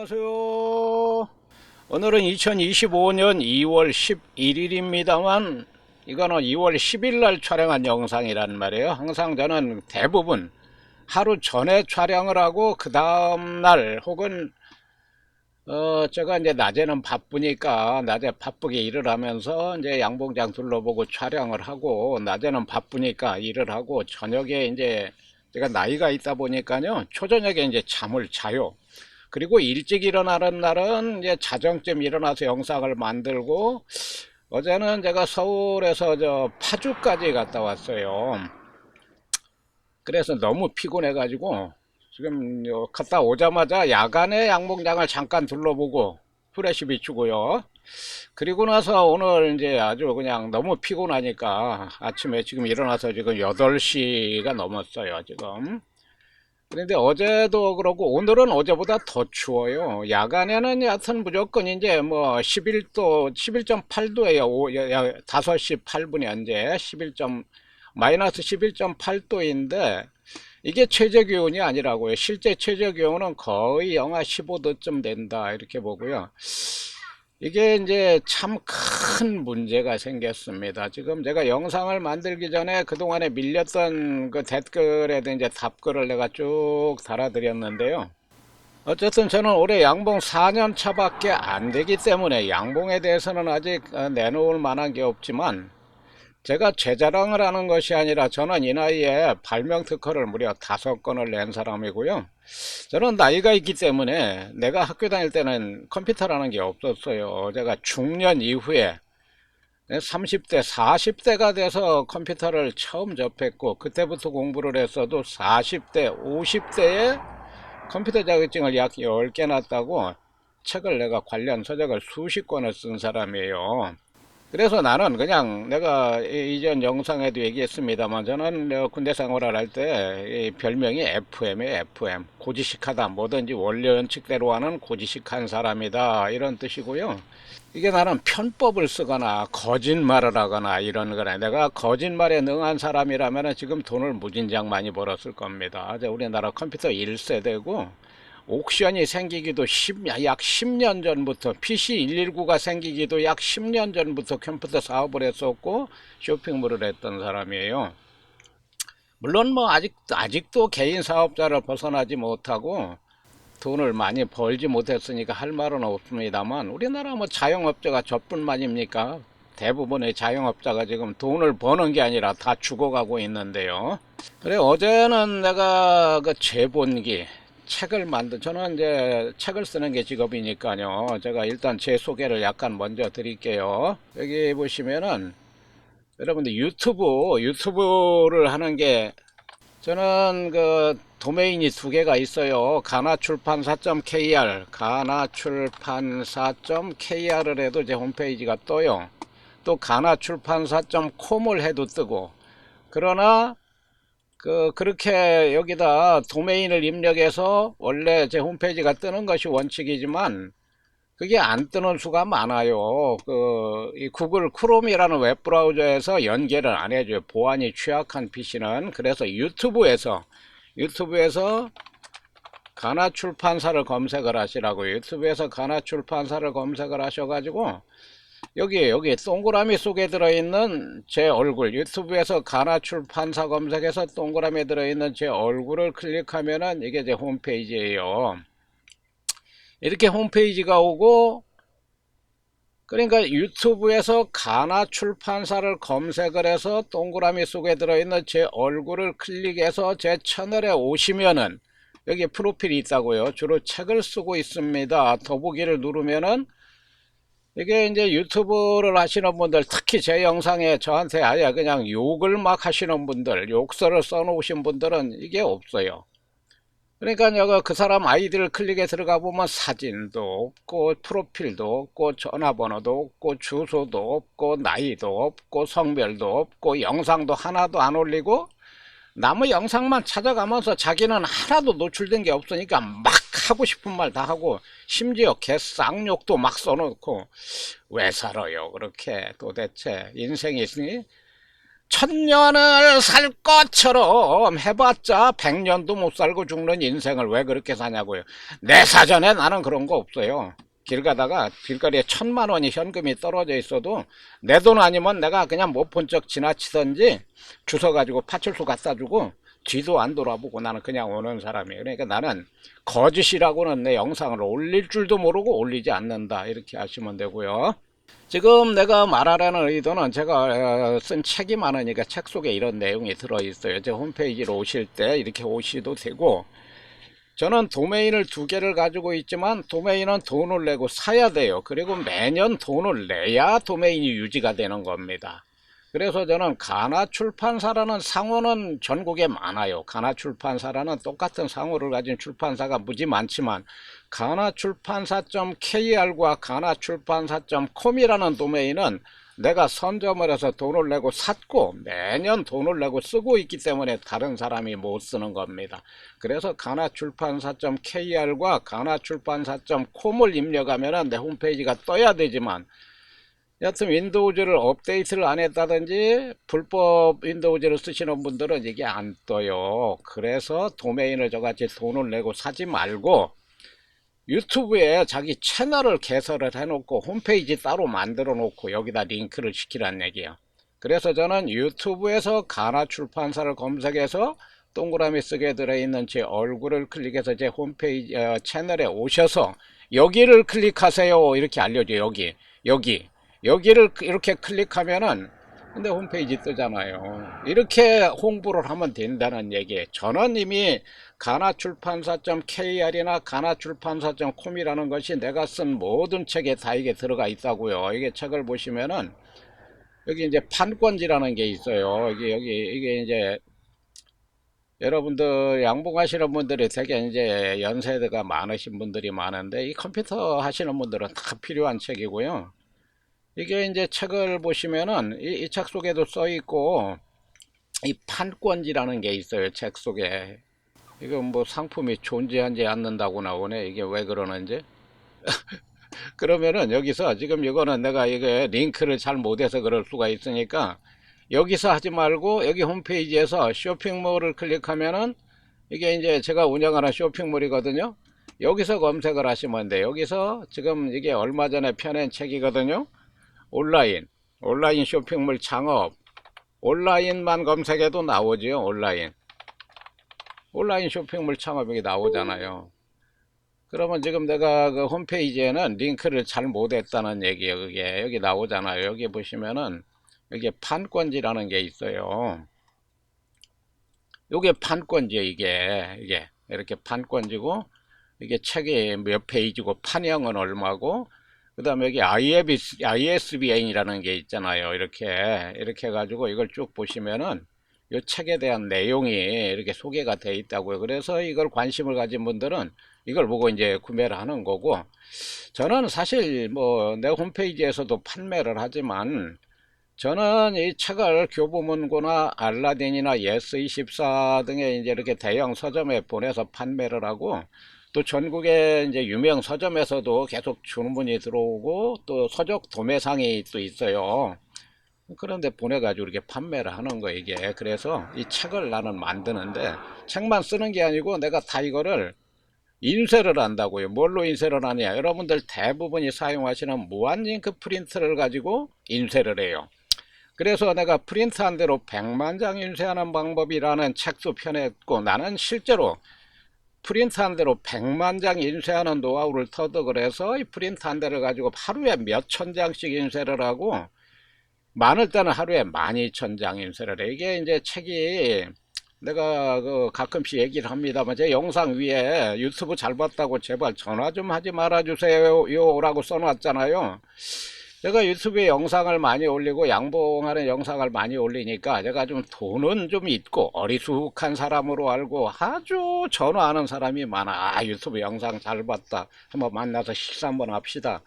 안녕하세요. 오늘은 2025년 2월 11일입니다만 이거는 2월 10일 날 촬영한 영상이란 말이에요. 항상 저는 대부분 하루 전에 촬영을 하고 그 다음날 혹은 제가 이제 낮에는 바쁘니까 낮에 바쁘게 일을 하면서 이제 양봉장 둘러보고 촬영을 하고, 낮에는 바쁘니까 일을 하고, 저녁에 이제 제가 나이가 있다 보니까요 초저녁에 이제 잠을 자요. 그리고 일찍 일어나는 날은 이제 자정쯤 일어나서 영상을 만들고, 어제는 제가 서울에서 저 파주까지 갔다 왔어요. 그래서 너무 피곤해 가지고 지금 갔다 오자마자 야간에 양봉장을 잠깐 둘러보고 후레쉬 비추고요. 그리고 나서 오늘 이제 아주 그냥 너무 피곤하니까 아침에 지금 일어나서 지금 8시가 넘었어요 지금. 그런데 어제도 그렇고 오늘은 어제보다 더 추워요. 야간에는 여하튼 무조건 이제 뭐 11도, 11.8도예요. 5시 8분이 현재 마이너스 11.8도인데 이게 최저 기온이 아니라고요. 실제 최저 기온은 거의 영하 15도쯤 된다 이렇게 보고요. 이게 이제 참 큰 문제가 생겼습니다. 지금 제가 영상을 만들기 전에 그동안에 밀렸던 그 댓글에 대한 이제 답글을 내가 쭉 달아드렸는데요. 어쨌든 저는 올해 양봉 4년 차밖에 안 되기 때문에 양봉에 대해서는 아직 내놓을 만한 게 없지만, 제가 제 자랑을 하는 것이 아니라 저는 이 나이에 발명 특허를 무려 5건을 낸 사람이고요. 저는 나이가 있기 때문에 내가 학교 다닐 때는 컴퓨터라는 게 없었어요. 제가 중년 이후에 30대, 40대가 돼서 컴퓨터를 처음 접했고, 그때부터 공부를 했어도 40대, 50대에 컴퓨터 자격증을 약 10개나 따고 책을 내가 관련 서적을 수십 권을 쓴 사람이에요. 그래서 나는 그냥 내가 이전 영상에도 얘기했습니다만, 저는 군대 생활을 할 때 별명이 FM이에요. FM. 고지식하다. 뭐든지 원리 원칙대로 하는 고지식한 사람이다. 이런 뜻이고요. 이게 나는 편법을 쓰거나 거짓말을 하거나 이런 거라. 내가 거짓말에 능한 사람이라면 지금 돈을 무진장 많이 벌었을 겁니다. 우리나라 컴퓨터 1세대고 옥션이 생기기도 약 10년 전부터, PC119가 생기기도 약 10년 전부터 컴퓨터 사업을 했었고 쇼핑몰을 했던 사람이에요. 물론 뭐 아직도 개인 사업자를 벗어나지 못하고 돈을 많이 벌지 못했으니까 할 말은 없습니다만, 우리나라 뭐 자영업자가 저뿐만입니까? 대부분의 자영업자가 지금 돈을 버는 게 아니라 다 죽어가고 있는데요. 그래, 어제는 내가 그 재본기 저는 이제 책을 쓰는 게 직업이니까요. 제가 일단 제 소개를 약간 먼저 드릴게요. 여기 보시면은 여러분들 유튜브를 하는 게, 저는 그 도메인이 2개가 있어요. 가나출판사.kr, 가나출판사.kr을 해도 제 홈페이지가 떠요. 또 가나출판사.com을 해도 뜨고. 그러나 그렇게 여기다 도메인을 입력해서 원래 제 홈페이지가 뜨는 것이 원칙이지만 그게 안 뜨는 수가 많아요. 이 구글 크롬이라는 웹브라우저에서 연결을 안 해줘요. 보안이 취약한 PC는. 그래서 유튜브에서 가나출판사를 검색을 하시라고요. 유튜브에서 가나출판사를 검색을 하셔가지고 여기 동그라미 속에 들어있는 제 얼굴, 유튜브에서 가나출판사 검색해서 동그라미에 들어있는 제 얼굴을 클릭하면은 이게 제 홈페이지예요. 이렇게 홈페이지가 오고, 그러니까 유튜브에서 가나출판사를 검색을 해서 동그라미 속에 들어있는 제 얼굴을 클릭해서 제 채널에 오시면은 여기 프로필이 있다고요. 주로 책을 쓰고 있습니다. 더보기를 누르면은 이게 이제 유튜브를 하시는 분들, 특히 제 영상에 저한테 아예 그냥 욕을 막 하시는 분들, 욕설을 써놓으신 분들은 이게 없어요. 그러니까 여기 그 사람 아이디를 클릭해 들어가 보면 사진도 없고 프로필도 없고 전화번호도 없고 주소도 없고 나이도 없고 성별도 없고 영상도 하나도 안 올리고 남의 영상만 찾아가면서 자기는 하나도 노출된 게 없으니까 막 하고 싶은 말 다 하고, 심지어 개쌍욕도 막 써놓고, 왜 살아요 그렇게 도대체 인생이 있으니 천년을 살 것처럼 해봤자 100년도 못 살고 죽는 인생을 왜 그렇게 사냐고요. 내 사전에 나는 그런 거 없어요. 길 가다가 길거리에 1,000만 원이 현금이 떨어져 있어도 내 돈 아니면 내가 그냥 못 본 척 지나치던지 주워 가지고 파출소 갖다 주고 뒤도 안 돌아보고 나는 그냥 오는 사람이에요. 그러니까 나는 거짓이라고는 내 영상을 올릴 줄도 모르고 올리지 않는다, 이렇게 하시면 되고요. 지금 내가 말하려는 의도는 제가 쓴 책이 많으니까 책 속에 이런 내용이 들어있어요. 제 홈페이지로 오실 때 이렇게 오셔도 되고, 저는 도메인을 2개를 가지고 있지만 도메인은 돈을 내고 사야 돼요. 그리고 매년 돈을 내야 도메인이 유지가 되는 겁니다. 그래서 저는 가나 출판사라는 상호는 전국에 많아요. 가나 출판사라는 똑같은 상호를 가진 출판사가 무지 많지만 가나출판사.kr과 가나출판사.com이라는 도메인은 내가 선점을 해서 돈을 내고 샀고 매년 돈을 내고 쓰고 있기 때문에 다른 사람이 못 쓰는 겁니다. 그래서 가나출판사.kr과 가나출판사.com을 입력하면 내 홈페이지가 떠야 되지만, 여튼 윈도우즈를 업데이트를 안 했다든지 불법 윈도우즈를 쓰시는 분들은 이게 안 떠요. 그래서 도메인을 저같이 돈을 내고 사지 말고 유튜브에 자기 채널을 개설을 해놓고 홈페이지 따로 만들어 놓고 여기다 링크를 시키란 얘기야. 그래서 저는 유튜브에서 가나출판사를 검색해서 동그라미 쓰게 들어있는 제 얼굴을 클릭해서 제 홈페이지 채널에 오셔서 여기를 클릭하세요 이렇게 알려줘요. 여기를 이렇게 클릭하면은 근데 홈페이지 뜨잖아요. 이렇게 홍보를 하면 된다는 얘기예요. 저는 이미 가나출판사.kr이나 가나출판사.com이라는 것이 내가 쓴 모든 책에 다 이게 들어가 있다고요. 이게 책을 보시면은 여기 이제 판권지라는 게 있어요. 이게 이제 여러분들 양봉하시는 분들이 되게 이제 연세대가 많으신 분들이 많은데 이 컴퓨터 하시는 분들은 다 필요한 책이고요. 이게 이제 책을 보시면은 이 책 속에도 써 있고 이 판권지라는 게 있어요. 책 속에. 이거 뭐 상품이 존재하지 않는다고 나오네. 이게 왜 그러는지. 그러면은 여기서 지금 이거는 내가 이게 링크를 잘 못해서 그럴 수가 있으니까 여기서 하지 말고 여기 홈페이지에서 쇼핑몰을 클릭하면은 이게 이제 제가 운영하는 쇼핑몰이거든요. 여기서 검색을 하시면 돼요. 여기서 지금 이게 얼마 전에 펴낸 책이거든요. 온라인 쇼핑몰 창업. 온라인만 검색해도 나오지요. 온라인 쇼핑몰 창업이 나오잖아요. 그러면 지금 내가 그 홈페이지에는 링크를 잘 못했다는 얘기예요. 그게 여기 나오잖아요. 여기 보시면은 여기 판권지라는 게 있어요. 요게 판권지예요. 이게 이렇게 판권지고 이게 책이 몇 페이지고 판형은 얼마고 그 다음에 여기 ISBN이라는 게 있잖아요. 이렇게 해가지고 이걸 쭉 보시면은 이 책에 대한 내용이 이렇게 소개가 되어 있다고요. 그래서 이걸 관심을 가진 분들은 이걸 보고 이제 구매를 하는 거고, 저는 사실 뭐 내 홈페이지에서도 판매를 하지만 저는 이 책을 교보문고나 알라딘이나 예스24 등의 이제 이렇게 대형 서점에 보내서 판매를 하고 또 전국의 이제 유명 서점에서도 계속 주문이 들어오고 또 서적 도매상이 또 있어요. 그런데 보내가지고 이렇게 판매를 하는 거 이게. 그래서 이 책을 나는 만드는데 책만 쓰는 게 아니고 내가 다 이거를 인쇄를 한다고요. 뭘로 인쇄를 하냐? 여러분들 대부분이 사용하시는 무한잉크 프린트를 가지고 인쇄를 해요. 그래서 내가 프린트한 대로 100만 장 인쇄하는 방법이라는 책도 펴냈고, 나는 실제로 프린트한 대로 100만 장 인쇄하는 노하우를 터득을 해서 이 프린트한 대를 가지고 하루에 몇천 장씩 인쇄를 하고 많을 때는 하루에 12,000장 인쇄를 해. 이게 이제 책이 내가 그 가끔씩 얘기를 합니다만 제 영상 위에 유튜브 잘 봤다고 제발 전화 좀 하지 말아 주세요 라고 써놨잖아요. 제가 유튜브에 영상을 많이 올리고 양봉하는 영상을 많이 올리니까 제가 좀 돈은 좀 있고 어리숙한 사람으로 알고 아주 전화하는 사람이 많아. 유튜브 영상 잘 봤다, 한번 만나서 식사 한번 합시다.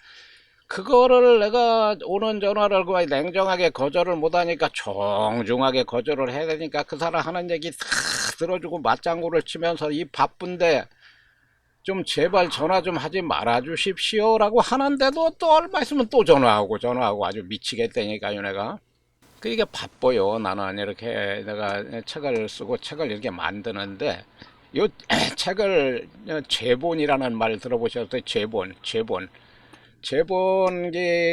그거를 내가 오는 전화를 그 냉정하게 거절을 못하니까 정중하게 거절을 해야 되니까 그 사람 하는 얘기 다 들어주고 맞장구를 치면서 이 바쁜데 좀 제발 전화 좀 하지 말아 주십시오 라고 하는데도 또 얼마 있으면 또 전화하고 아주 미치겠다니까요 내가. 그게 바빠요. 나는 이렇게 내가 책을 쓰고 책을 이렇게 만드는데 요 책을 제본이라는 말 들어보셨어요? 제본기가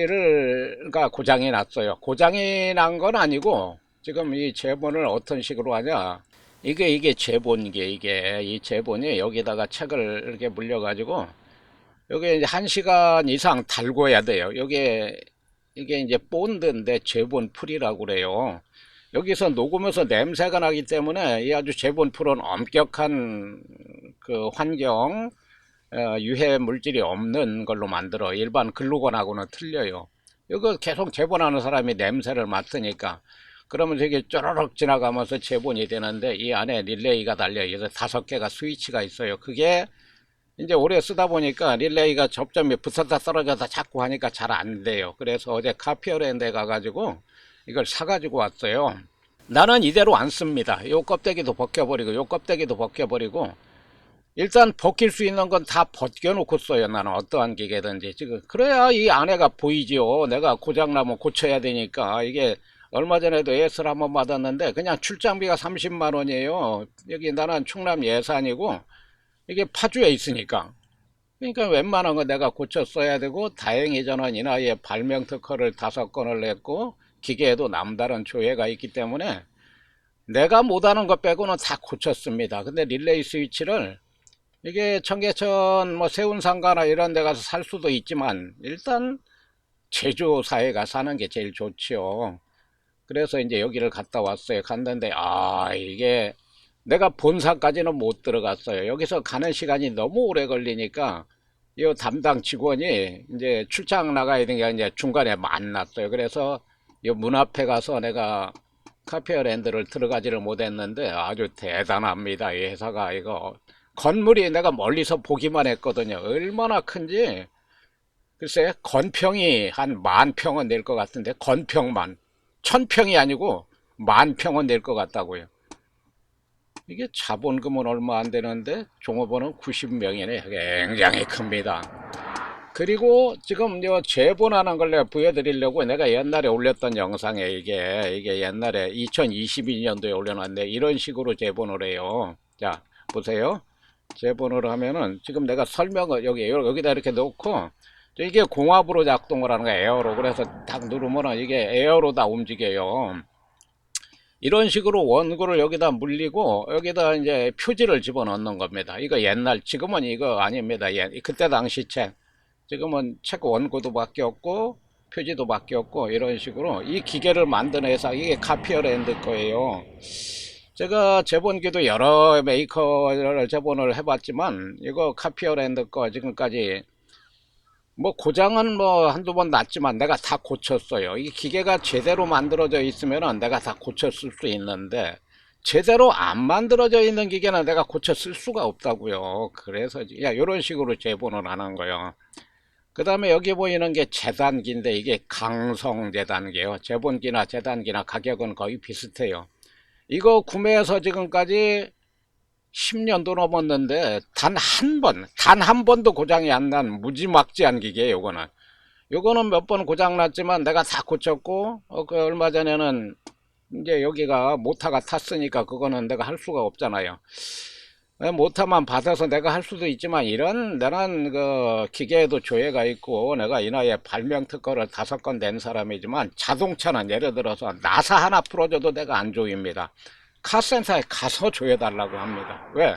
고장이 났어요. 고장이 난 건 아니고 지금 이 제본을 어떤 식으로 하냐? 이게 제본기, 이게 이 제본이 여기다가 책을 이렇게 물려가지고 여기 이제 1시간 이상 달궈야 돼요. 이게 이제 본드인데 제본 풀이라고 그래요. 여기서 녹으면서 냄새가 나기 때문에 이 아주 제본 풀은 엄격한 그 환경 유해 물질이 없는 걸로 만들어. 일반 글루건하고는 틀려요. 이거 계속 제본하는 사람이 냄새를 맡으니까 그러면 이게 쪼르륵 지나가면서 제본이 되는데 이 안에 릴레이가 달려요. 그래서 5개가 스위치가 있어요. 그게 이제 오래 쓰다 보니까 릴레이가 접점이 붙었다 떨어졌다 자꾸 하니까 잘 안 돼요. 그래서 어제 카피어랜드에 가가지고 이걸 사가지고 왔어요. 나는 이대로 안 씁니다. 요 껍데기도 벗겨버리고 요 껍데기도 벗겨버리고 일단 벗길 수 있는 건 다 벗겨놓고 써요. 나는 어떠한 기계든지 지금 그래야 이 안에가 보이지요. 내가 고장나면 고쳐야 되니까. 이게 얼마 전에도 예스를 한번 받았는데 그냥 출장비가 30만 원이에요. 여기 나는 충남 예산이고 이게 파주에 있으니까. 그러니까 웬만한 거 내가 고쳐 써야 되고, 다행히 저는 이 나이에 발명 특허를 5건을 냈고 기계에도 남다른 조예가 있기 때문에 내가 못하는 것 빼고는 다 고쳤습니다. 근데 릴레이 스위치를 이게 청계천 뭐 세운상가나 이런 데 가서 살 수도 있지만 일단 제조사에 가서 사는 게 제일 좋지요. 그래서 이제 여기를 갔다 왔어요. 갔는데 이게 내가 본사까지는 못 들어갔어요. 여기서 가는 시간이 너무 오래 걸리니까 이 담당 직원이 이제 출장 나가야 되니까 이제 중간에 만났어요. 그래서 이 문 앞에 가서 내가 카페어랜드를 들어가지를 못했는데 아주 대단합니다. 이 회사가 이거 건물이 내가 멀리서 보기만 했거든요. 얼마나 큰지 글쎄 건평이 한 10,000평은 될 것 같은데 건평만 1,000평이 아니고 10,000평은 될 것 같다고요. 이게 자본금은 얼마 안 되는데 종업원은 90명이네. 굉장히 큽니다. 그리고 지금 요 제본하는 걸 내가 보여드리려고 내가 옛날에 올렸던 영상에 이게 옛날에 2022년도에 올려놨는데 이런 식으로 제본을 해요. 자 보세요. 제본을 하면은 지금 내가 설명을 여기다 이렇게 놓고 이게 공압으로 작동을 하는 거예요. 에어로. 그래서 딱 누르면은 이게 에어로 다 움직여요. 이런 식으로 원고를 여기다 물리고 여기다 이제 표지를 집어넣는 겁니다. 이거 옛날, 지금은 이거 아닙니다. 그때 당시 책. 지금은 책 원고도 바뀌었고 표지도 바뀌었고 이런 식으로 이 기계를 만든 회사, 이게 카피어랜드 거예요. 제가 제본기도 여러 메이커를 제본을 해봤지만 이거 카피어랜드 거 지금까지 뭐 고장은 뭐 한두 번 났지만 내가 다 고쳤어요. 이 기계가 제대로 만들어져 있으면 내가 다 고쳤을 수 있는데 제대로 안 만들어져 있는 기계는 내가 고쳐 쓸 수가 없다고요. 그래서 이런 식으로 제본을 하는 거예요. 그 다음에 여기 보이는 게 재단기인데 이게 강성 재단기예요. 제본기나 재단기나 가격은 거의 비슷해요. 이거 구매해서 지금까지 10년도 넘었는데 단 한 번도 고장이 안 난 무지막지한 기계예요. 요거는 몇 번 고장 났지만 내가 다 고쳤고 그 얼마 전에는 이제 여기가 모타가 탔으니까 그거는 내가 할 수가 없잖아요. 모타만 받아서 내가 할 수도 있지만 나는 그 기계에도 조예가 있고 내가 이 나이에 발명 특허를 5건 낸 사람이지만 자동차는 예를 들어서 나사 하나 풀어줘도 내가 안 조입니다. 카센터에 가서 조여달라고 합니다. 왜?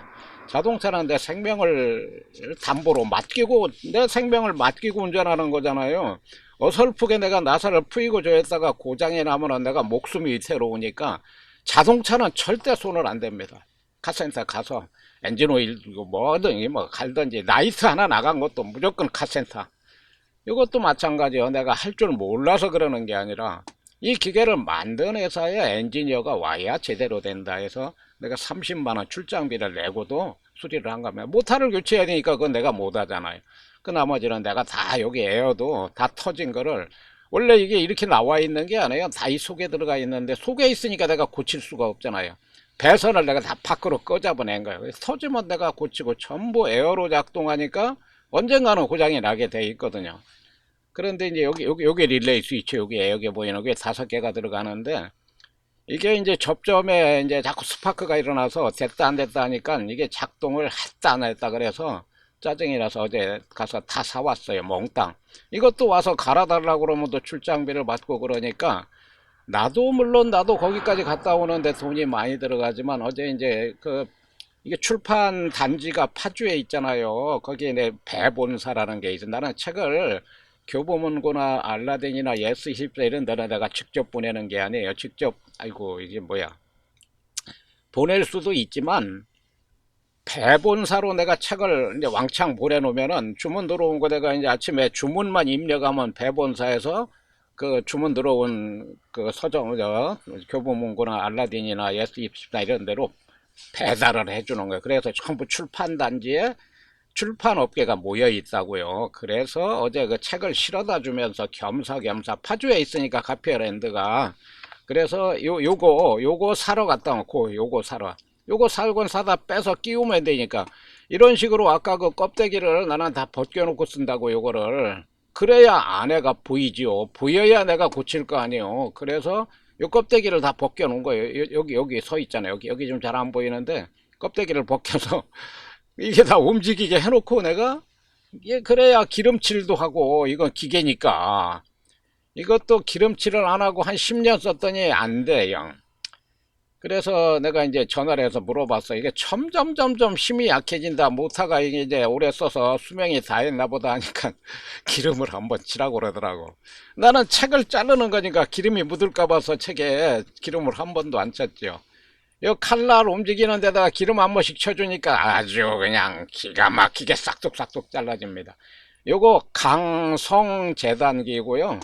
자동차는 내 생명을 담보로 맡기고 내 생명을 맡기고 운전하는 거잖아요. 어설프게 내가 나사를 풀고 조였다가 고장이 나면 내가 목숨이 위태로우니까 자동차는 절대 손을 안 댑니다. 카센터 가서 엔진 오일 뭐든지 뭐 갈든지 라이트 하나 나간 것도 무조건 카센터. 이것도 마찬가지예요. 내가 할 줄 몰라서 그러는 게 아니라 이 기계를 만든 회사에 엔지니어가 와야 제대로 된다 해서 내가 30만원 출장비를 내고도 수리를 한 겁니다. 모터를 교체해야 되니까 그건 내가 못 하잖아요. 그 나머지는 내가 다 여기 에어도 다 터진 거를 원래 이게 이렇게 나와 있는 게 아니에요. 다 이 속에 들어가 있는데 속에 있으니까 내가 고칠 수가 없잖아요. 배선을 내가 다 밖으로 꺼잡아낸 거예요. 그래서 터지면 내가 고치고 전부 에어로 작동하니까 언젠가는 고장이 나게 돼 있거든요. 그런데 이제 여기 릴레이 스위치 여기 보이는 게 5개가 들어가는데, 이게 이제 접점에 이제 자꾸 스파크가 일어나서 됐다 안 됐다 하니까 이게 작동을 했다 안 했다 그래서 짜증이 나서 어제 가서 다 사왔어요. 몽땅. 이것도 와서 갈아달라고 그러면 또 출장비를 받고 그러니까, 물론 나도 거기까지 갔다 오는데 돈이 많이 들어가지만, 어제 이제 이게 출판 단지가 파주에 있잖아요. 거기에 내 배본사라는 게 있어. 나는 책을 교보문고나 알라딘이나 예스24 이런 데는 내가 직접 보내는 게 아니에요. 직접, 아이고 이게 뭐야, 보낼 수도 있지만 배본사로 내가 책을 이제 왕창 보내놓으면은 주문 들어온 거 내가 이제 아침에 주문만 입력하면 배본사에서 그 주문 들어온 그 서점, 교보문고나 알라딘이나 예스24 이런 데로 배달을 해주는 거예요. 그래서 전부 출판 단지에 출판 업계가 모여 있다고요. 그래서 어제 그 책을 실어다 주면서 겸사겸사, 파주에 있으니까 카페랜드가, 그래서 요거 사러 갔다 놓고, 요거 살건 사다 빼서 끼우면 되니까, 이런 식으로 아까 그 껍데기를 나는 다 벗겨놓고 쓴다고, 요거를. 그래야 안에가 보이지요. 보여야 내가 고칠 거 아니에요. 그래서 요 껍데기를 다 벗겨 놓은 거예요. 여기 서 있잖아요. 여기 좀 잘 안 보이는데, 껍데기를 벗겨서 이게 다 움직이게 해놓고 내가, 이게 그래야 기름칠도 하고, 이건 기계니까. 이것도 기름칠을 안 하고 한 10년 썼더니 안 돼요. 그래서 내가 이제 전화를 해서 물어봤어. 이게 점점 힘이 약해진다. 모터가 이게 이제 오래 써서 수명이 다 했나 보다 하니까 기름을 한번 치라고 그러더라고. 나는 책을 자르는 거니까 기름이 묻을까 봐서 책에 기름을 한 번도 안 쳤죠. 요 칼날 움직이는 데다가 기름 한 번씩 쳐주니까 아주 그냥 기가 막히게 싹둑싹둑 잘라집니다. 요거 강성 재단기고요.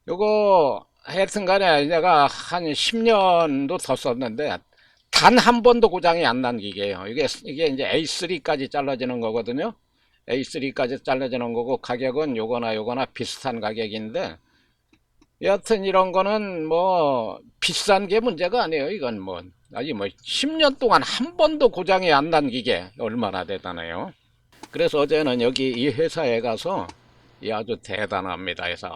요거 하여튼 간에 내가 한 10년도 더 썼는데 단 한 번도 고장이 안 난 기계예요. 이게 이제 A3까지 잘라지는 거거든요. A3까지 잘라지는 거고, 가격은 요거나 비슷한 가격인데, 여하튼 이런 거는 뭐 비싼 게 문제가 아니에요. 이건 뭐 아니 뭐 10년 동안 한 번도 고장이 안 난 기계 얼마나 대단해요. 그래서 어제는 여기 이 회사에 가서, 이 아주 대단합니다 해서,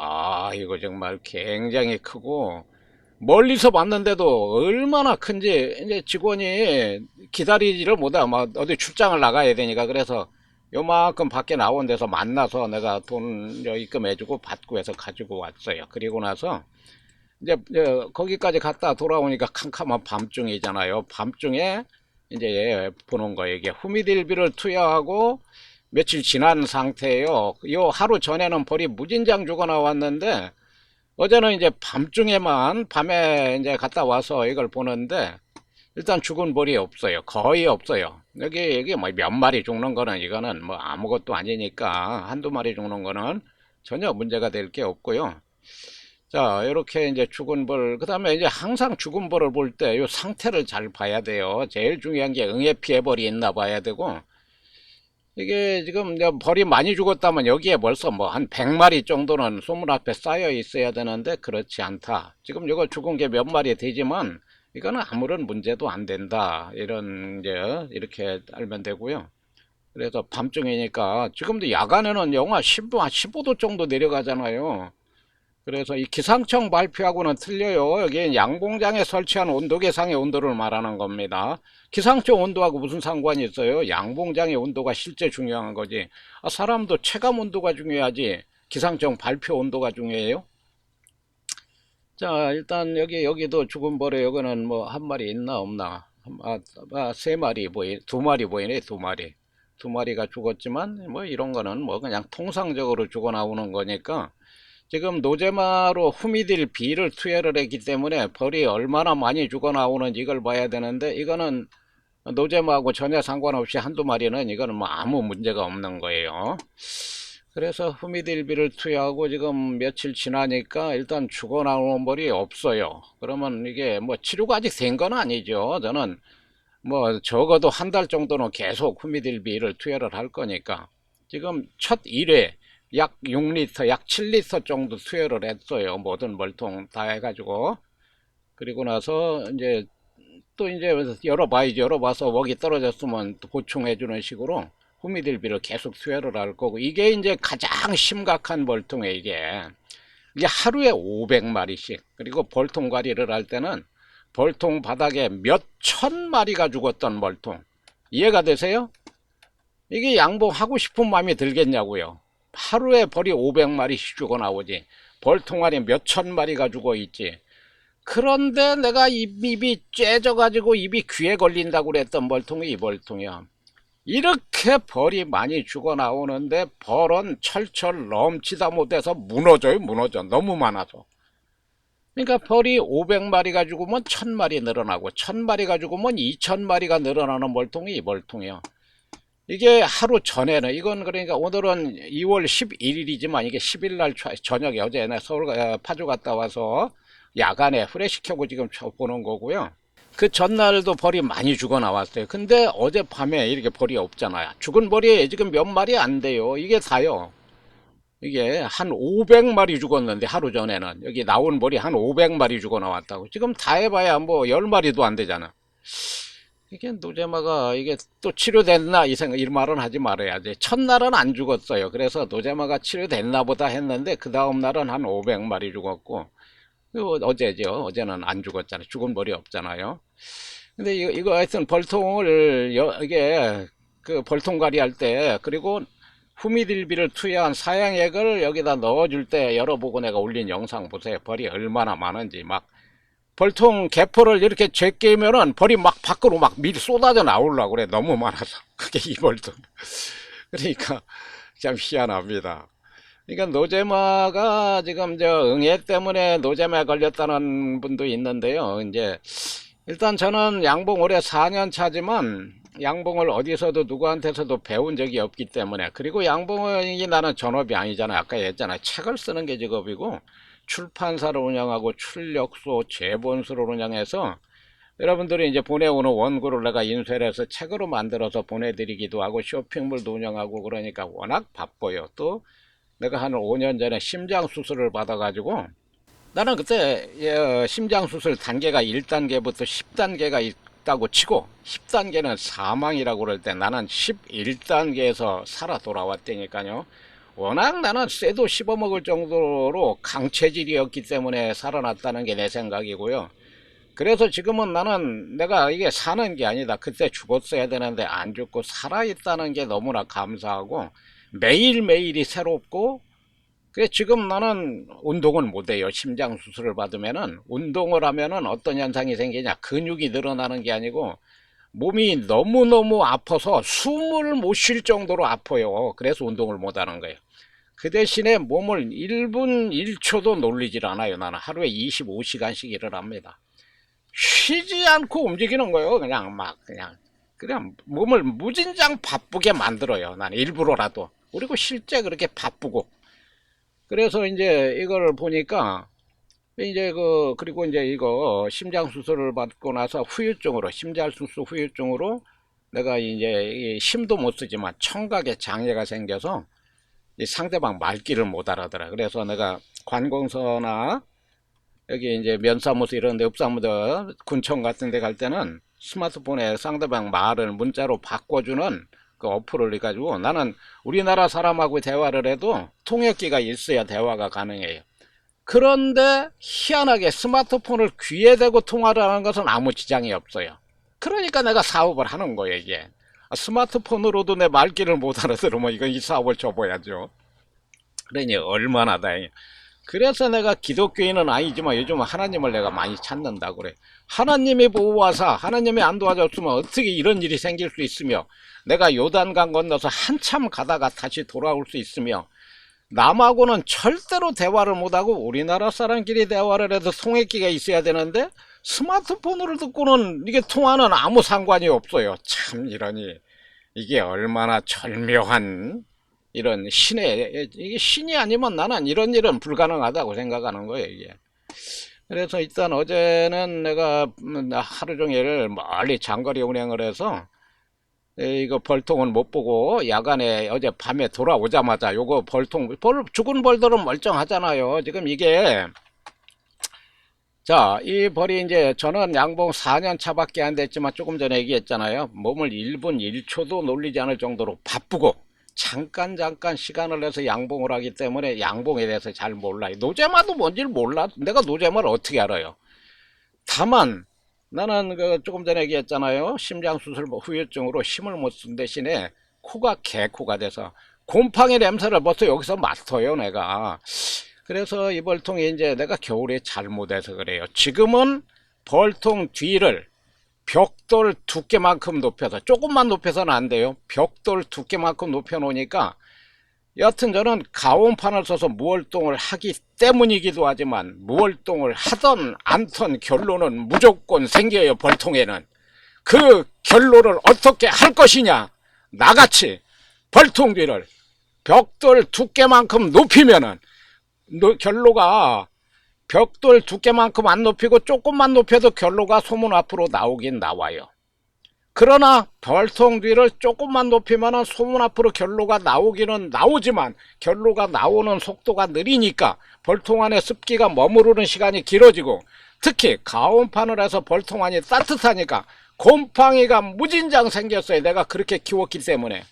이거 정말 굉장히 크고, 멀리서 봤는데도 얼마나 큰지 이제 직원이 기다리지를 못해. 막 어디 출장을 나가야 되니까. 그래서 요만큼 밖에 나온 데서 만나서 내가 돈 입금해주고 받고 해서 가지고 왔어요. 그리고 나서 이제 거기까지 갔다 돌아오니까 캄캄한 밤중이잖아요. 밤중에 이제 보는 거예요. 이게 후미딜비를 투여하고 며칠 지난 상태예요. 요 하루 전에는 벌이 무진장 죽어 나왔는데, 어제는 이제 밤에 이제 갔다 와서 이걸 보는데, 일단 죽은 벌이 없어요. 거의 없어요. 여기 뭐 몇 마리 죽는 거는, 이거는 뭐 아무것도 아니니까 한두 마리 죽는 거는 전혀 문제가 될 게 없고요. 자, 이렇게 이제 죽은 벌, 그 다음에 이제 항상 죽은 벌을 볼 때 이 상태를 잘 봐야 돼요. 제일 중요한 게 응애 피해 벌이 있나 봐야 되고, 이게 지금 벌이 많이 죽었다면 여기에 벌써 뭐 한 100마리 정도는 소문 앞에 쌓여 있어야 되는데 그렇지 않다. 지금 이거 죽은 게 몇 마리 되지만 이거는 아무런 문제도 안 된다. 이렇게 알면 되고요. 그래서 밤중이니까, 지금도 야간에는 영하 10도, 한 15도 정도 내려가잖아요. 그래서 이 기상청 발표하고는 틀려요. 여기 양봉장에 설치한 온도계상의 온도를 말하는 겁니다. 기상청 온도하고 무슨 상관이 있어요? 양봉장의 온도가 실제 중요한 거지. 사람도 체감 온도가 중요하지 기상청 발표 온도가 중요해요? 자, 일단 여기도 죽은 벌에, 여기는 뭐 한 마리 있나 없나? 세 마리 두 마리 보이네. 두 마리가 죽었지만 뭐 이런 거는 뭐 그냥 통상적으로 죽어 나오는 거니까, 지금 노제마로 후미딜 B를 투여를 했기 때문에 벌이 얼마나 많이 죽어 나오는지 이걸 봐야 되는데, 이거는 노제마하고 전혀 상관없이 한두 마리는 이거는 뭐 아무 문제가 없는 거예요. 그래서 후미딜 B를 투여하고 지금 며칠 지나니까 일단 죽어 나오는 벌이 없어요. 그러면 이게 뭐 치료가 아직 된 건 아니죠. 저는 뭐 적어도 한 달 정도는 계속 후미딜 B를 투여를 할 거니까, 지금 첫 1회 약 6리터, 약 7리터 정도 투여를 했어요. 모든 멀통 다 해가지고. 그리고 나서 이제 또 이제 열어봐야지. 열어봐서 먹이 떨어졌으면 또 보충해주는 식으로 후미들비를 계속 투여를 할 거고, 이게 이제 가장 심각한 벌통에 이게 하루에 500마리씩, 그리고 벌통관리를 할 때는 벌통 바닥에 몇 천 마리가 죽었던 벌통, 이해가 되세요? 이게 양봉하고 싶은 마음이 들겠냐고요. 하루에 벌이 500마리씩 죽어 나오지, 벌통 안에 몇 천 마리가 죽어 있지. 그런데 내가 입이 쬐져 가지고 입이 귀에 걸린다고 그랬던 벌통이 이 벌통이야. 이렇게 벌이 많이 죽어 나오는데 벌은 철철 넘치다 못해서 무너져요. 무너져, 너무 많아서. 그러니까 벌이 500마리가 죽으면 1000마리 늘어나고, 1000마리가 죽으면 2000마리가 늘어나는 벌통이 이 벌통이야. 이게 하루 전에는, 이건 그러니까 오늘은 2월 11일이지만 이게 10일날 저녁에, 어제 나 서울 파주 갔다 와서 야간에 후레시켜고 지금 보는 거고요. 그 전날도 벌이 많이 죽어 나왔어요. 근데 어젯밤에 이렇게 벌이 없잖아요. 죽은 벌이 지금 몇 마리 안 돼요. 이게 다요. 이게 한 500마리 죽었는데, 하루 전에는 여기 나온 벌이 한 500마리 죽어 나왔다고. 지금 다 해봐야 뭐 10마리도 안 되잖아. 이게 노제마가 이게 또 치료됐나 이 말은 하지 말아야지. 첫날은 안 죽었어요. 그래서 노제마가 치료됐나 보다 했는데, 그 다음날은 한 500마리 죽었고, 어제죠. 어제는 안 죽었잖아요. 죽은 벌이 없잖아요. 근데 이거 하여튼 벌통을, 이게 그 벌통갈이 할 때, 그리고 후미딜비를 투여한 사양액을 여기다 넣어줄 때 열어보고 내가 올린 영상 보세요. 벌이 얼마나 많은지. 막 벌통 개포를 이렇게 제끼면은 벌이 막 밖으로 막 밀 쏟아져 나오려고 그래. 너무 많아서. 그게 이 벌통. 그러니까 참 희한합니다. 그러니까 노제마가 지금 응애 때문에 노제마에 걸렸다는 분도 있는데요. 이제 일단 저는 양봉 올해 4년 차지만 양봉을 어디서도 누구한테서도 배운 적이 없기 때문에, 그리고 양봉이 나는 전업이 아니잖아요. 아까 얘기했잖아요. 책을 쓰는 게 직업이고, 출판사를 운영하고 출력소, 재본수를 운영해서 여러분들이 이제 보내오는 원고를 내가 인쇄를 해서 책으로 만들어서 보내드리기도 하고, 쇼핑몰도 운영하고, 그러니까 워낙 바빠요. 또 내가 한 5년 전에 심장 수술을 받아가지고, 나는 그때 심장 수술 단계가 1단계부터 10단계가 있다고 치고, 10단계는 사망이라고 그럴 때 나는 11단계에서 살아 돌아왔다니까요. 워낙 나는 쇠도 씹어먹을 정도로 강체질이었기 때문에 살아났다는 게 내 생각이고요. 그래서 지금은 나는 내가 이게 사는 게 아니다, 그때 죽었어야 되는데 안 죽고 살아있다는 게 너무나 감사하고, 매일매일이 새롭고, 그래 지금 나는 운동을 못해요. 심장 수술을 받으면은, 운동을 하면은 어떤 현상이 생기냐, 근육이 늘어나는 게 아니고 몸이 너무너무 아파서 숨을 못 쉴 정도로 아파요. 그래서 운동을 못 하는 거예요. 그 대신에 몸을 1분 1초도 놀리질 않아요. 나는 하루에 25시간씩 일을 합니다. 쉬지 않고 움직이는 거예요. 그냥 몸을 무진장 바쁘게 만들어요. 나는 일부러라도. 그리고 실제 그렇게 바쁘고. 그래서 이제 이걸 보니까 이제 그리고 이제 이거 심장 수술을 받고 나서 후유증으로, 심장 수술 후유증으로 내가 이제 힘도 못 쓰지만 청각에 장애가 생겨서 이 상대방 말귀를 못 알아들어. 그래서 내가 관공서나 여기 이제 면사무소 이런 데, 읍사무소, 군청 같은 데 갈 때는 스마트폰에 상대방 말을 문자로 바꿔주는 그 어플을 해가지고, 나는 우리나라 사람하고 대화를 해도 통역기가 있어야 대화가 가능해요. 그런데 희한하게 스마트폰을 귀에 대고 통화를 하는 것은 아무 지장이 없어요. 그러니까 내가 사업을 하는 거예요, 이게. 스마트폰으로도 내 말귀를 못 알아들으면 이건 이 사업을 접어야죠. 그러니 얼마나 다행이에요. 그래서 내가 기독교인은 아니지만 요즘 하나님을 내가 많이 찾는다고 그래. 하나님이 보호하사 하나님이 안 도와줬으면 어떻게 이런 일이 생길 수 있으며, 내가 요단강 건너서 한참 가다가 다시 돌아올 수 있으며, 남하고는 절대로 대화를 못하고 우리나라 사람끼리 대화를 해도 통역기가 있어야 되는데 스마트폰으로 듣고는 이게 통화는 아무 상관이 없어요. 참 이러니 이게 얼마나 절묘한 이런 이게 신이 아니면 나는 이런 일은 불가능하다고 생각하는 거예요, 이게. 그래서 일단 어제는 내가 하루 종일 멀리 장거리 운행을 해서 이거 벌통은 못 보고, 야간에 어제 밤에 돌아오자마자 요거 죽은 벌들은 멀쩡하잖아요. 지금 이게 자, 이 벌이 이제 저는 양봉 4년 차밖에 안 됐지만 조금 전에 얘기했잖아요. 몸을 1분 1초도 놀리지 않을 정도로 바쁘고 잠깐 시간을 내서 양봉을 하기 때문에 양봉에 대해서 잘 몰라요. 노제마도 뭔지를 몰라. 내가 노제마를 어떻게 알아요? 다만 나는 그 조금 전에 얘기했잖아요. 심장수술 후유증으로 힘을 못 쓴 대신에 코가 개코가 돼서 곰팡이 냄새를 벌써 여기서 맡아요, 내가. 그래서 이 벌통이 이제 내가 겨울에 잘못해서 그래요. 지금은 벌통 뒤를 벽돌 두께만큼 높여서, 조금만 높여서는 안 돼요. 벽돌 두께만큼 높여 놓으니까 여하튼 저는 가온판을 써서 무월동을 하기 때문이기도 하지만 무월동을 하던 않던 결론은 무조건 생겨요. 벌통에는 그 결론을 어떻게 할 것이냐, 나같이 벌통 뒤를 벽돌 두께만큼 높이면은 결로가 벽돌 두께만큼 안 높이고 조금만 높여도 결로가 소문 앞으로 나오긴 나와요. 그러나 벌통 뒤를 조금만 높이면 소문 앞으로 결로가 나오기는 나오지만 결로가 나오는 속도가 느리니까 벌통 안에 습기가 머무르는 시간이 길어지고, 특히 가온판을 해서 벌통 안이 따뜻하니까 곰팡이가 무진장 생겼어요. 내가 그렇게 키웠기 때문에.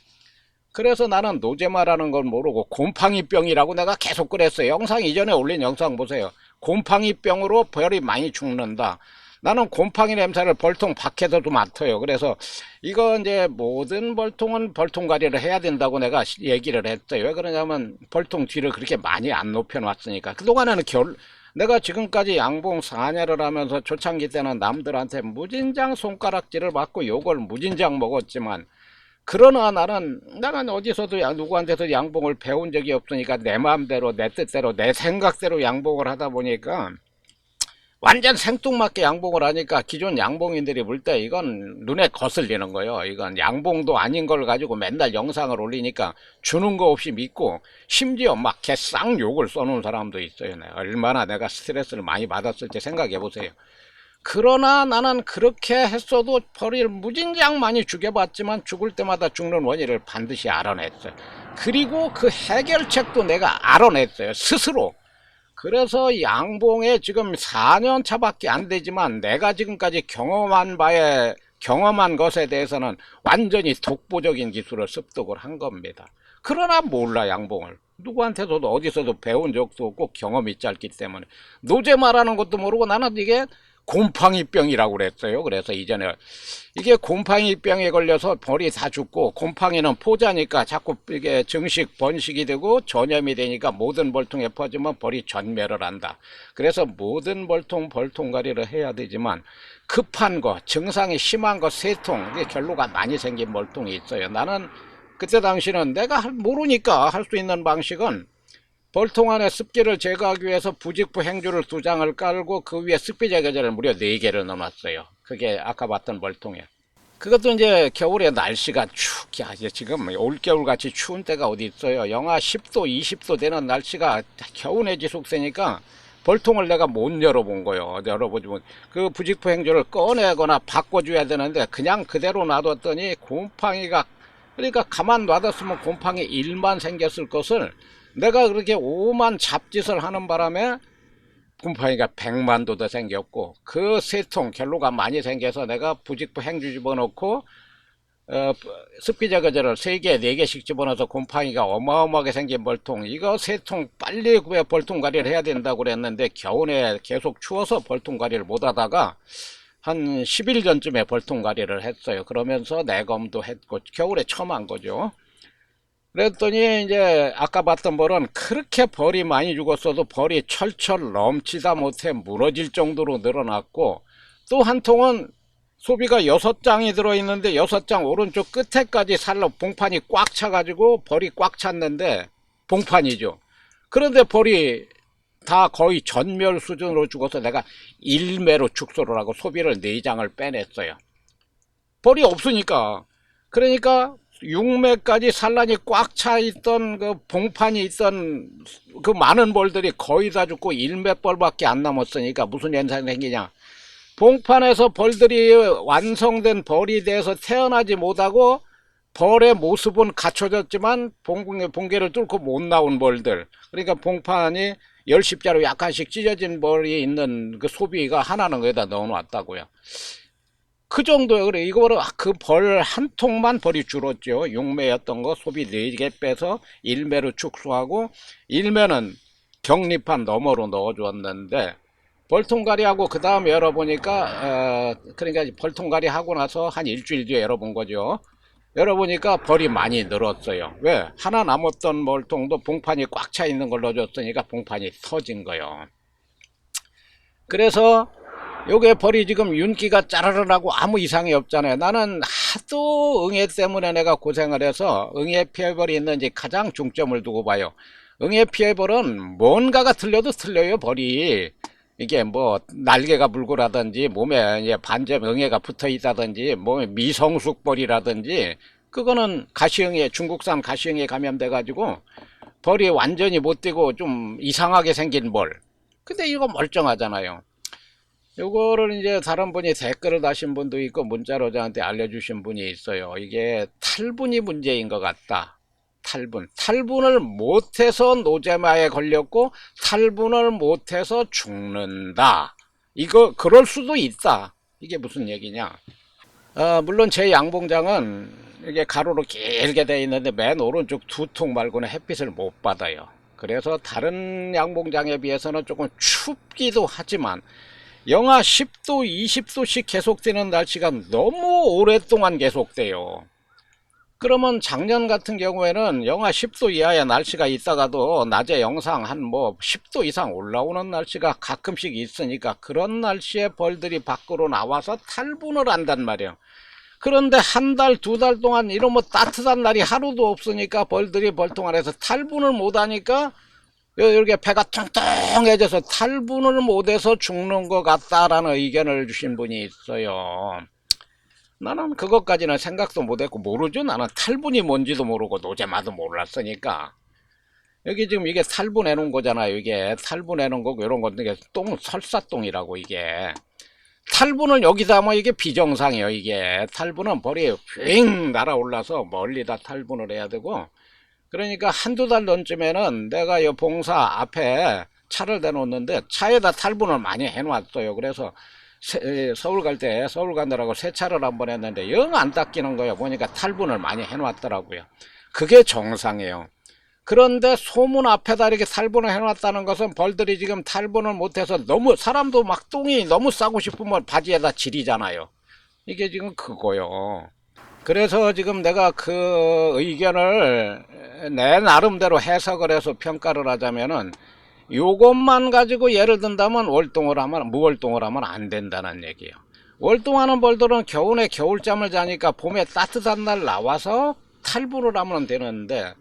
그래서 나는 노제마라는 걸 모르고 곰팡이병이라고 내가 계속 그랬어요. 영상 이전에 올린 영상 보세요. 곰팡이병으로 벌이 많이 죽는다. 나는 곰팡이 냄새를 벌통 밖에서도 맡아요. 그래서 이거 이제 모든 벌통은 벌통관리를 해야 된다고 내가 얘기를 했어요. 왜 그러냐면 벌통 뒤를 그렇게 많이 안 높여놨으니까. 그동안에는 내가 지금까지 양봉 4년을 하면서 초창기 때는 남들한테 무진장 손가락질을 받고 욕을 무진장 먹었지만, 그러나 나는 어디서도 누구한테서 양봉을 배운 적이 없으니까 내 마음대로 내 뜻대로 내 생각대로 양봉을 하다 보니까 완전 생뚱맞게 양봉을 하니까 기존 양봉인들이 볼 때 이건 눈에 거슬리는 거예요. 이건 양봉도 아닌 걸 가지고 맨날 영상을 올리니까 주는 거 없이 믿고, 심지어 막 개쌍 욕을 써놓은 사람도 있어요. 얼마나 내가 스트레스를 많이 받았을지 생각해 보세요. 그러나 나는 그렇게 했어도 벌을 무진장 많이 죽여봤지만 죽을 때마다 죽는 원인을 반드시 알아냈어요. 그리고 그 해결책도 내가 알아냈어요, 스스로. 그래서 양봉에 지금 4년 차밖에 안 되지만 내가 지금까지 경험한 것에 대해서는 완전히 독보적인 기술을 습득을 한 겁니다. 그러나 몰라, 양봉을. 누구한테서도 어디서도 배운 적도 없고 경험이 짧기 때문에 노제마라는 것도 모르고 나는 이게 곰팡이병이라고 그랬어요. 그래서 이전에 이게 곰팡이병에 걸려서 벌이 다 죽고, 곰팡이는 포자니까 자꾸 이게 증식 번식이 되고 전염이 되니까 모든 벌통에 퍼지면 벌이 전멸을 한다. 그래서 모든 벌통가리를 해야 되지만 급한 거, 증상이 심한 거 3통, 이게 결로가 많이 생긴 벌통이 있어요. 나는 그때 당시는 내가 모르니까 할 수 있는 방식은 벌통 안에 습기를 제거하기 위해서 부직포 행주를 2장을 깔고 그 위에 습기 제거제를 무려 4개를 넣어놨어요. 그게 아까 봤던 벌통에. 그것도 이제 겨울에 날씨가 이제 지금 올겨울 같이 추운 때가 어디 있어요. 영하 10도 20도 되는 날씨가 겨우내 지속되니까 벌통을 내가 못 열어본 거예요. 열어보지만 그 부직포 행주를 꺼내거나 바꿔줘야 되는데 그냥 그대로 놔뒀더니 곰팡이가, 그러니까 가만 놔뒀으면 곰팡이 1만 생겼을 것을 내가 그렇게 오만 잡짓을 하는 바람에 곰팡이가 100만도 더 생겼고, 그 3통 결로가 많이 생겨서 내가 부직포 행주 집어넣고 습기 제거제를 3개 4개씩 집어넣어서 곰팡이가 어마어마하게 생긴 벌통, 이거 3통 빨리 벌통 관리를 해야 된다고 그랬는데 겨울에 계속 추워서 벌통 관리를 못 하다가 한 10일 전쯤에 벌통 관리를 했어요. 그러면서 내검도 했고 겨울에 처음 한 거죠. 그랬더니 이제 아까 봤던 벌은 그렇게 벌이 많이 죽었어도 벌이 철철 넘치다 못해 무너질 정도로 늘어났고, 또 한 통은 소비가 6장이 들어있는데 6장 오른쪽 끝에까지 살로 봉판이 꽉 차가지고 벌이 꽉 찼는데, 봉판이죠. 그런데 벌이 다 거의 전멸 수준으로 죽어서 내가 1매로 축소를 하고 소비를 4장을 빼냈어요. 벌이 없으니까. 그러니까 6매까지 산란이 꽉 차 있던 그 봉판이 있던 그 많은 벌들이 거의 다 죽고 1매벌밖에 안 남았으니까 무슨 현상이 생기냐, 봉판에서 벌들이 완성된 벌이 돼서 태어나지 못하고 벌의 모습은 갖춰졌지만 봉개를 뚫고 못 나온 벌들, 그러니까 봉판이 열십자로 약간씩 찢어진 벌이 있는 그 소비가 하나는 거기다 넣어놨다고요. 그 정도요. 그래, 이거를 그 벌 한 통만 벌이 줄었죠. 6매였던 거 소비 4개 빼서 1매로 축소하고 1매는 격리판 너머로 넣어주었는데, 벌통가리하고 그 다음 열어보니까 그러니까 벌통가리 하고 나서 한 일주일 뒤에 열어본 거죠. 열어보니까 벌이 많이 늘었어요. 왜? 하나 남았던 벌통도 봉판이 꽉 차 있는 걸 넣어줬으니까 봉판이 터진 거예요. 그래서 요게 벌이 지금 윤기가 짜르르 나고 아무 이상이 없잖아요. 나는 하도 응애 때문에 내가 고생을 해서 응애 피해벌이 있는지 가장 중점을 두고 봐요. 응애 피해벌은 뭔가가 틀려도 틀려요. 벌이 이게 뭐 날개가 물고라든지 몸에 이제 반점 응애가 붙어 있다든지 몸에 미성숙벌이라든지, 그거는 가시응애, 중국산 가시응애 감염돼 가지고 벌이 완전히 못 되고 좀 이상하게 생긴 벌. 근데 이거 멀쩡하잖아요. 요거를 이제 다른 분이 댓글을 다신 분도 있고 문자로 저한테 알려주신 분이 있어요. 이게 탈분이 문제인 것 같다. 탈분을 못해서 노제마에 걸렸고 탈분을 못해서 죽는다. 이거 그럴 수도 있다. 이게 무슨 얘기냐? 물론 제 양봉장은 이게 가로로 길게 되어 있는데 맨 오른쪽 두 통 말고는 햇빛을 못 받아요. 그래서 다른 양봉장에 비해서는 조금 춥기도 하지만 영하 10도, 20도씩 계속되는 날씨가 너무 오랫동안 계속돼요. 그러면 작년 같은 경우에는 영하 10도 이하의 날씨가 있다가도 낮에 영상 한 뭐 10도 이상 올라오는 날씨가 가끔씩 있으니까 그런 날씨에 벌들이 밖으로 나와서 탈분을 한단 말이에요. 그런데 한 달, 두 달 동안 이런 뭐 따뜻한 날이 하루도 없으니까 벌들이 벌통 안에서 탈분을 못 하니까 이렇게 배가 통통해져서 탈분을 못해서 죽는 것 같다라는 의견을 주신 분이 있어요. 나는 그것까지는 생각도 못했고 모르죠. 나는 탈분이 뭔지도 모르고 노제마도 몰랐으니까. 여기 지금 이게 탈분해 놓은 거잖아요. 이게 탈분해 놓은 거고 이런 건데 이게 설사똥이라고 이게. 탈분을 여기다 하면 이게 비정상이에요. 이게 탈분은 벌이 휙 날아올라서 멀리다 탈분을 해야 되고, 그러니까 한두 달 전쯤에는 내가 이 봉사 앞에 차를 대놓는데 차에다 탈분을 많이 해놨어요. 그래서 서울 갈 때 서울 간다라고 세차를 한번 했는데 영 안 닦이는 거예요. 보니까 탈분을 많이 해놨더라고요. 그게 정상이에요. 그런데 소문 앞에다 이렇게 탈분을 해놨다는 것은 벌들이 지금 탈분을 못해서 너무 사람도 막 똥이 너무 싸고 싶으면 바지에다 지리잖아요. 이게 지금 그거요. 그래서 지금 내가 그 의견을 내 나름대로 해석을 해서 평가를 하자면은 요것만 가지고 예를 든다면 월동을 하면 무월동을 하면 안 된다는 얘기예요. 월동하는 벌들은 겨울에 겨울잠을 자니까 봄에 따뜻한 날 나와서 탈분을 하면 되는데,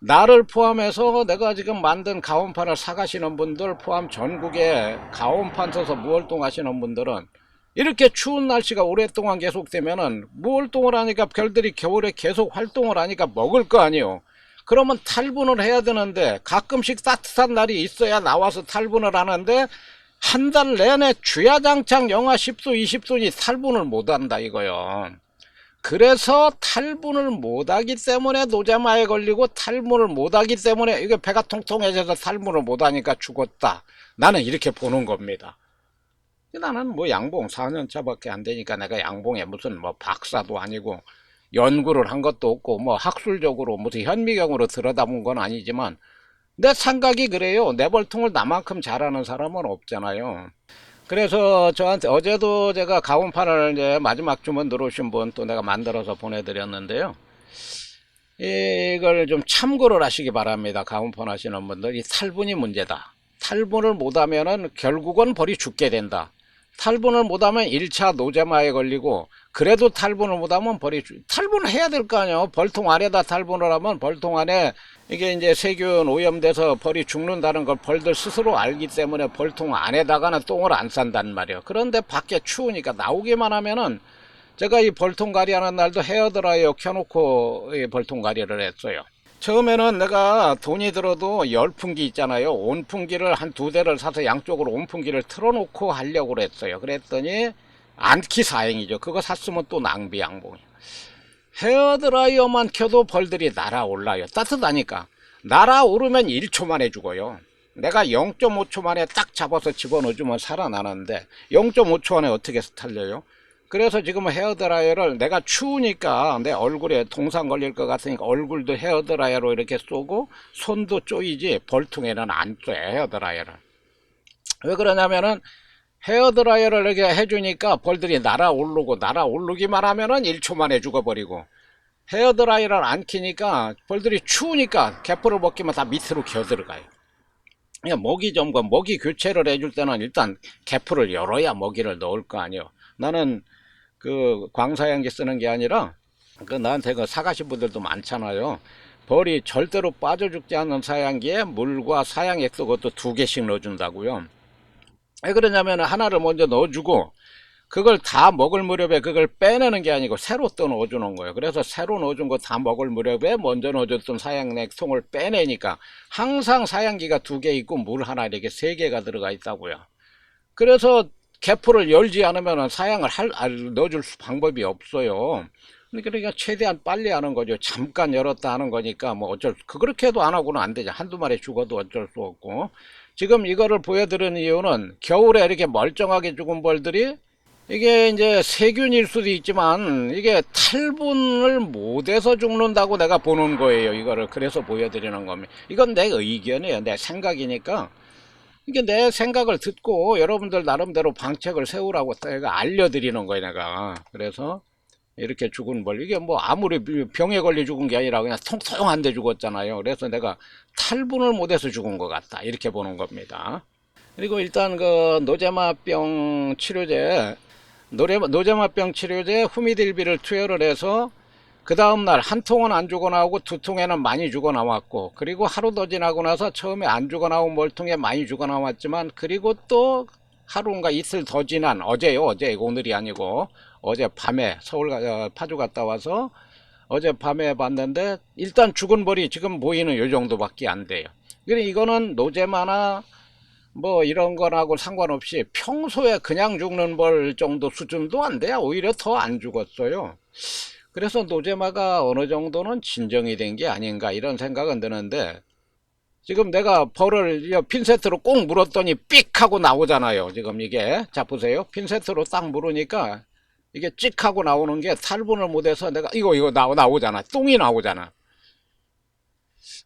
나를 포함해서 내가 지금 만든 가온판을 사가시는 분들 포함 전국에 가온판 써서 무월동 하시는 분들은 이렇게 추운 날씨가 오랫동안 계속되면은 무월동을 하니까 별들이 겨울에 계속 활동을 하니까 먹을 거 아니에요. 그러면 탈분을 해야 되는데 가끔씩 따뜻한 날이 있어야 나와서 탈분을 하는데 한 달 내내 주야장창 영하 10도 20도니 탈분을 못한다 이거요. 그래서 탈분을 못하기 때문에 노자마에 걸리고 탈분을 못하기 때문에 이게 배가 통통해져서 탈분을 못하니까 죽었다. 나는 이렇게 보는 겁니다. 나는 뭐 양봉 4년차밖에 안 되니까 내가 양봉에 무슨 뭐 박사도 아니고 연구를 한 것도 없고 뭐 학술적으로 무슨 현미경으로 들여다본 건 아니지만 내 생각이 그래요. 내 벌통을 나만큼 잘하는 사람은 없잖아요. 그래서 저한테 어제도 제가 가온판을 이제 마지막 주문 들어오신 분 또 내가 만들어서 보내드렸는데요. 이걸 좀 참고를 하시기 바랍니다. 가온판 하시는 분들. 이 탈분이 문제다. 탈분을 못하면은 결국은 벌이 죽게 된다. 탈분을 못하면 1차 노제마에 걸리고, 그래도 탈분을 못하면 탈분을 해야 될 거 아니에요. 벌통 안에다 탈분을 하면 벌통 안에 이게 이제 세균 오염돼서 벌이 죽는다는 걸 벌들 스스로 알기 때문에 벌통 안에다가는 똥을 안 싼단 말이에요. 그런데 밖에 추우니까 나오기만 하면은, 제가 이 벌통가리 하는 날도 헤어드라이어 켜놓고 이 벌통가리를 했어요. 처음에는 내가 돈이 들어도 열풍기 있잖아요. 온풍기를 한 2대를 사서 양쪽으로 온풍기를 틀어놓고 하려고 그랬어요. 그랬더니 안키 사행이죠. 그거 샀으면 또 낭비 양봉이에요. 헤어드라이어만 켜도 벌들이 날아올라요. 따뜻하니까. 날아오르면 1초 만에 죽어요. 내가 0.5초 만에 딱 잡아서 집어넣어주면 살아나는데 0.5초 안에 어떻게 살려요? 그래서 지금 헤어드라이어를 내가 추우니까 내 얼굴에 동상 걸릴 것 같으니까 얼굴도 헤어드라이어로 이렇게 쏘고 손도 쪼이지 벌통에는 안 쏘요, 헤어드라이어를. 왜 그러냐면은 헤어드라이어를 이렇게 해주니까 벌들이 날아오르기만 하면은 1초 만에 죽어버리고, 헤어드라이어를 안 키니까 벌들이 추우니까 개포를 벗기면 다 밑으로 기어들어가요. 그냥 먹이 점검, 먹이 교체를 해줄 때는 일단 개포를 열어야 먹이를 넣을 거 아니에요. 나는 그 광사양기 쓰는 게 아니라 그 나한테 그 사가신 분들도 많잖아요. 벌이 절대로 빠져 죽지 않는 사양기에 물과 사양액소 그것도 2개씩 넣어준다고요. 왜 그러냐면 하나를 먼저 넣어주고 그걸 다 먹을 무렵에 그걸 빼내는 게 아니고 새로 또 넣어주는 거예요. 그래서 새로 넣어준 거 다 먹을 무렵에 먼저 넣어줬던 사양액송을 빼내니까 항상 사양기가 2개 있고 물 하나 이렇게 3개가 들어가 있다고요. 그래서 개포를 열지 않으면 사양을 넣어줄 방법이 없어요. 그러니까 최대한 빨리 하는 거죠. 잠깐 열었다 하는 거니까 뭐 그렇게 해도 안 하고는 안 되죠. 한두 마리 죽어도 어쩔 수 없고. 지금 이거를 보여드리는 이유는 겨울에 이렇게 멀쩡하게 죽은 벌들이 이게 이제 세균일 수도 있지만 이게 탈분을 못해서 죽는다고 내가 보는 거예요. 이거를 그래서 보여드리는 겁니다. 이건 내 의견이에요. 내 생각이니까. 이게 내 생각을 듣고 여러분들 나름대로 방책을 세우라고 내가 알려드리는 거예요, 내가. 그래서 이렇게 죽은 벌, 이게 뭐 아무리 병에 걸려 죽은 게 아니라 그냥 통통한데 죽었잖아요. 그래서 내가 탈분을 못해서 죽은 것 같다, 이렇게 보는 겁니다. 그리고 일단 그 노제마병 치료제, 노제마병 치료제 후미딜비를 투여를 해서 그 다음날 한 통은 안 죽어 나오고 2통에는 많이 죽어 나왔고, 그리고 하루 더 지나고 나서 처음에 안 죽어 나온 멀통에 많이 죽어 나왔지만, 그리고 또 하루인가 이틀 더 지난 어제요, 어제, 오늘이 아니고 어제 밤에 서울 파주 갔다 와서 어제 밤에 봤는데 일단 죽은 벌이 지금 보이는 요 정도밖에 안 돼요. 그러니까 이거는 노제마나 뭐 이런 거하고 상관없이 평소에 그냥 죽는 벌 정도 수준도 안 돼요. 오히려 더 안 죽었어요. 그래서 노제마가 어느 정도는 진정이 된 게 아닌가 이런 생각은 드는데, 지금 내가 벌을 핀세트로 꼭 물었더니 삑 하고 나오잖아요. 지금 이게, 자 보세요, 핀세트로 딱 물으니까 이게 찍 하고 나오는 게 탈분을 못해서 내가 이거 나오잖아. 똥이 나오잖아.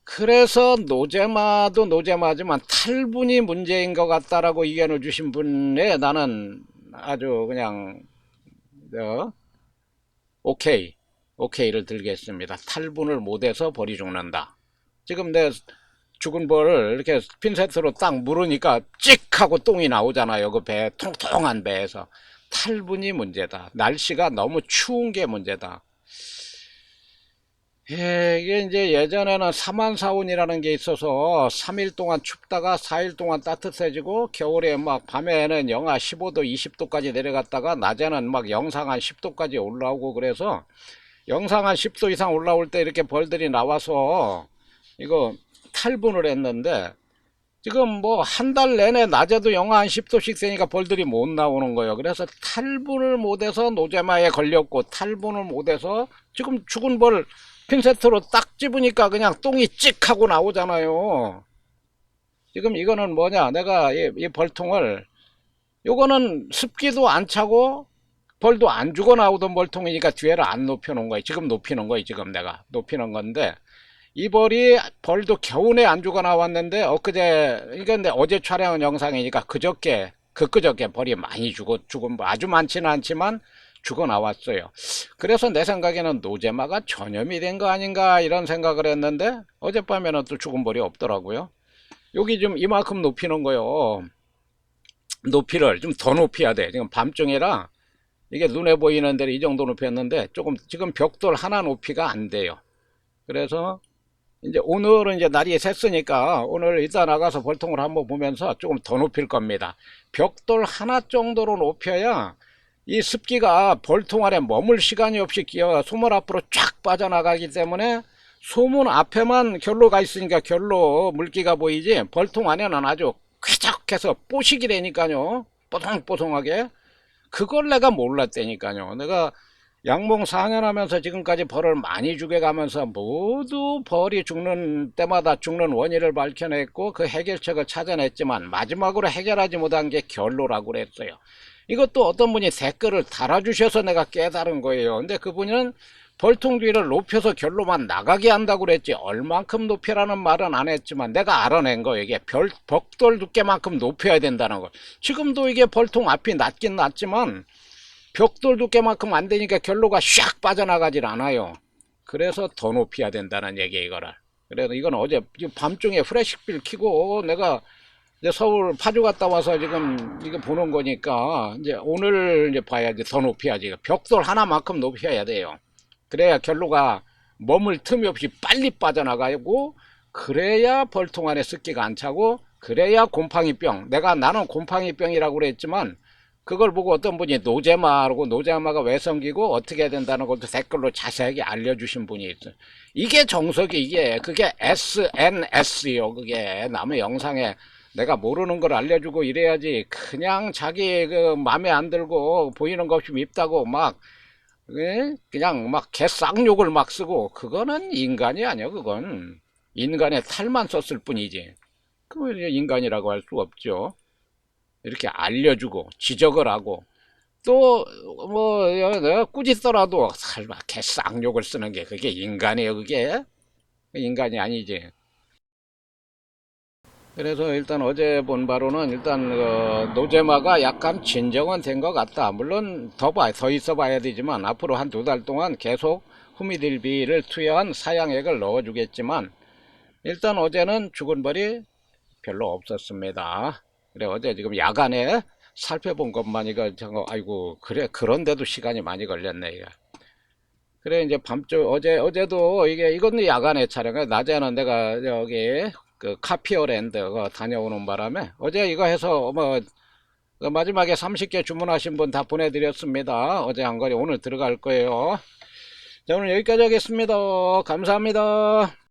그래서 노제마도 노제마지만 탈분이 문제인 것 같다라고 의견을 주신 분에 나는 아주 그냥 오케이를 들겠습니다. 탈분을 못해서 벌이 죽는다. 지금 내 죽은 벌을 이렇게 핀세트로 딱 물으니까 찍 하고 똥이 나오잖아요. 그 배, 통통한 배에서. 탈분이 문제다. 날씨가 너무 추운 게 문제다. 예, 이게 이제 예전에는 사만사운이라는 게 있어서 3일 동안 춥다가 4일 동안 따뜻해지고, 겨울에 막 밤에는 영하 15도 20도까지 내려갔다가 낮에는 막 영상 한 10도까지 올라오고, 그래서 영상 한 10도 이상 올라올 때 이렇게 벌들이 나와서 이거 탈분을 했는데, 지금 뭐 한 달 내내 낮에도 영하 한 10도씩 되니까 벌들이 못 나오는 거예요. 그래서 탈분을 못해서 노제마에 걸렸고, 탈분을 못해서 지금 죽은 벌 핀세트로 딱 집으니까 그냥 똥이 찍 하고 나오잖아요. 지금 이거는 뭐냐, 내가 이 벌통을, 요거는 습기도 안 차고 벌도 안 죽어 나오던 벌통이니까 뒤에를 안 높여 놓은 거예요. 지금 높이는 거예요. 지금 내가 높이는 건데, 이 벌이 벌도 겨우내 안 죽어 나왔는데 엊그제, 이건 어제 촬영한 영상이니까 그저께 벌이 많이 죽은 아주 많지는 않지만 죽어 나왔어요. 그래서 내 생각에는 노제마가 전염이 된 거 아닌가 이런 생각을 했는데, 어젯밤에는 또 죽은 벌이 없더라고요. 여기 좀 이만큼 높이는 거요. 높이를 좀 더 높여야 돼. 지금 밤중이라 이게 눈에 보이는 데를 이 정도 높였는데 조금 지금 벽돌 하나 높이가 안 돼요. 그래서 이제 오늘은 이제 날이 샜으니까 오늘 이따 나가서 벌통을 한번 보면서 조금 더 높일 겁니다. 벽돌 하나 정도로 높여야 이 습기가 벌통 안에 머물 시간이 없이 소문 앞으로 쫙 빠져나가기 때문에, 소문 앞에만 결로가 있으니까 결로 물기가 보이지 벌통 안에는 아주 쾌적해서 뽀시기라니까요. 뽀송뽀송하게. 그걸 내가 몰랐다니까요. 내가 양봉 4년 하면서 지금까지 벌을 많이 주게 가면서 모두 벌이 죽는 때마다 죽는 원인을 밝혀냈고 그 해결책을 찾아냈지만 마지막으로 해결하지 못한 게 결로라고 그랬어요. 이것도 어떤 분이 댓글을 달아주셔서 내가 깨달은 거예요. 근데 그분은 벌통주의를 높여서 결로만 나가게 한다고 그랬지 얼만큼 높이라는 말은 안 했지만 내가 알아낸 거 이게 벽돌 두께만큼 높여야 된다는 거. 지금도 이게 벌통 앞이 낮긴 낮지만 벽돌 두께만큼 안 되니까 결로가 샥 빠져나가질 않아요. 그래서 더 높여야 된다는 얘기 이거를. 그래서 이건 어제 밤중에 프레시필 켜고 내가 이제 서울 파주 갔다 와서 지금 이거 보는 거니까 이제 오늘 이제 봐야지 더 높여야지. 벽돌 하나만큼 높여야 돼요. 그래야 결로가 머물 틈이 없이 빨리 빠져나가고 그래야 벌통 안에 습기가 안 차고 그래야 곰팡이병. 나는 곰팡이병이라고 그랬지만 그걸 보고 어떤 분이 노제마라고 노제마가 왜 생기고 어떻게 해야 된다는 것도 댓글로 자세하게 알려주신 분이 있어요. 이게 정석이 그게 SNS요. 그게 남의 영상에 내가 모르는 걸 알려주고 이래야지 그냥 자기 그 맘에 안 들고 보이는 것 없이 밉다고 막 그냥 막 개쌍욕을 막 쓰고 그거는 인간이 아니야. 그건 인간의 탈만 썼을 뿐이지 그걸 인간이라고 할 수 없죠. 이렇게 알려주고 지적을 하고 또 뭐 내가 꾸짖더라도 설마 개쌍욕을 쓰는 게 그게 인간이에요. 그게 인간이 아니지. 그래서 일단 어제 본 바로는 일단 노제마가 약간 진정은 된 것 같다. 물론 더 있어 봐야 되지만 앞으로 한 두 달 동안 계속 후미딜비를 투여한 사양액을 넣어주겠지만 일단 어제는 죽은 벌이 별로 없었습니다. 그래 어제 지금 야간에 살펴본 것만 이거 아이고 그래 그런데도 시간이 많이 걸렸네 이거. 그래 이제 밤쪽 어제도 이건 야간에 촬영해. 낮에는 내가 여기 그 카피어랜드 다녀오는 바람에 어제 이거 해서 그 마지막에 30개 주문하신 분 다 보내드렸습니다. 어제 한 거리 오늘 들어갈 거예요. 자 오늘 여기까지 하겠습니다. 감사합니다.